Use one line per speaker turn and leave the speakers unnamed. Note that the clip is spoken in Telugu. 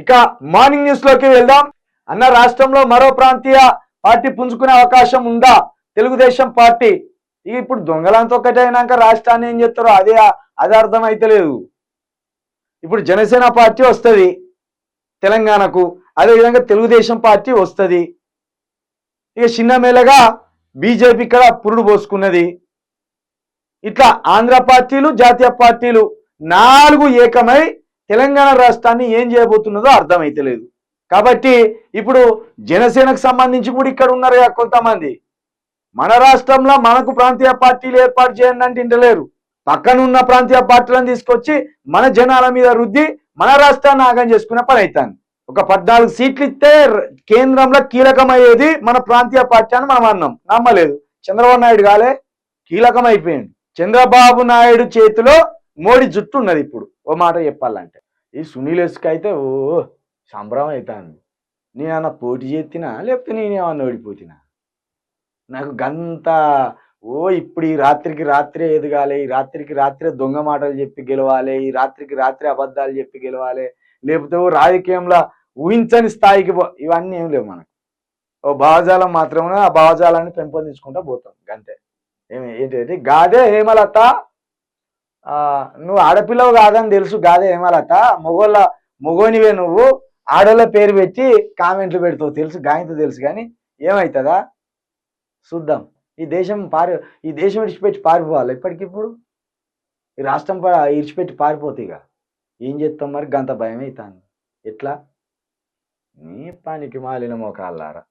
ఇక మార్నింగ్ న్యూస్ లోకి వెళ్దాం. అన్న, రాష్ట్రంలో మరో ప్రాంతీయ పార్టీ పుంజుకునే అవకాశం ఉందా? తెలుగుదేశం పార్టీ ఇప్పుడు దొంగలంతా ఒక్కటైనాక రాష్ట్రాన్ని ఏం చేస్తారో అది అర్థం అయితలేదు. ఇప్పుడు జనసేన పార్టీ వస్తుంది తెలంగాణకు, అదేవిధంగా తెలుగుదేశం పార్టీ వస్తుంది. ఇక చిన్న మేళగా బీజేపీ ఇక్కడ పురుడు పోసుకున్నది. ఇట్లా ఆంధ్ర పార్టీలు, జాతీయ పార్టీలు 4 ఏకమై తెలంగాణ రాష్ట్రాన్ని ఏం చేయబోతున్నదో అర్థమైతలేదు. కాబట్టి ఇప్పుడు జనసేనకు సంబంధించి కూడా ఇక్కడ ఉన్నారు కొంతమంది. మన రాష్ట్రంలో మనకు ప్రాంతీయ పార్టీలు ఏర్పాటు చేయండి అంటే ఇంటలేరు. పక్కనున్న ప్రాంతీయ పార్టీలను తీసుకొచ్చి మన జనాల మీద రుద్ది మన రాష్ట్రాన్ని ఆగం చేసుకునే పని అవుతాను. ఒక 14 సీట్లు ఇస్తే కేంద్రంలో కీలకమయ్యేది మన ప్రాంతీయ పార్టీ అని మనం అన్నాం, నమ్మలేదు. చంద్రబాబు నాయుడు కాలే కీలకం అయిపోయింది. చంద్రబాబు నాయుడు చేతిలో మోడీ జుట్టు ఉన్నది. ఇప్పుడు ఓ మాట చెప్పాలంటే ఈ సునీల్ ఇసుక అయితే సంబరం అవుతాను. నేనన్నా పోటీ చేతినా లేకపోతే నేనేమన్నా ఓడిపోతున్నా? నాకు గంత ఇప్పుడు ఈ రాత్రికి రాత్రే ఎదగాలి, ఈ రాత్రికి రాత్రే దొంగ మాటలు చెప్పి గెలవాలి, ఈ రాత్రికి రాత్రే అబద్ధాలు చెప్పి గెలవాలి, లేకపోతే రాజకీయంలో ఊహించని స్థాయికి ఇవన్నీ ఏం లేవు మనకు. ఓ భావజాలం మాత్రమే, ఆ భావజాలాన్ని పెంపొందించుకుంటూ పోతాం అంతే. ఏంటి గాదే హేమలత, నువ్వు ఆడపిల్లవు కాదని తెలుసు. గాదే హేమలత, మొగోనివే నువ్వు, ఆడోళ్ళ పేరు పెట్టి కామెంట్లు పెడతావు తెలుసు, గాయంతో తెలుసు. కానీ ఏమవుతుందా చూద్దాం. ఈ దేశం విడిచిపెట్టి పారిపోవాలి ఇప్పటికిప్పుడు. ఈ రాష్ట్రం విడిచిపెట్టి పారిపోతే ఇక ఏం చేస్తాం మరి? గంత భయం అవుతాను. ఎట్లా? నీ పనికి మాలిన మోకాళ్ళారా.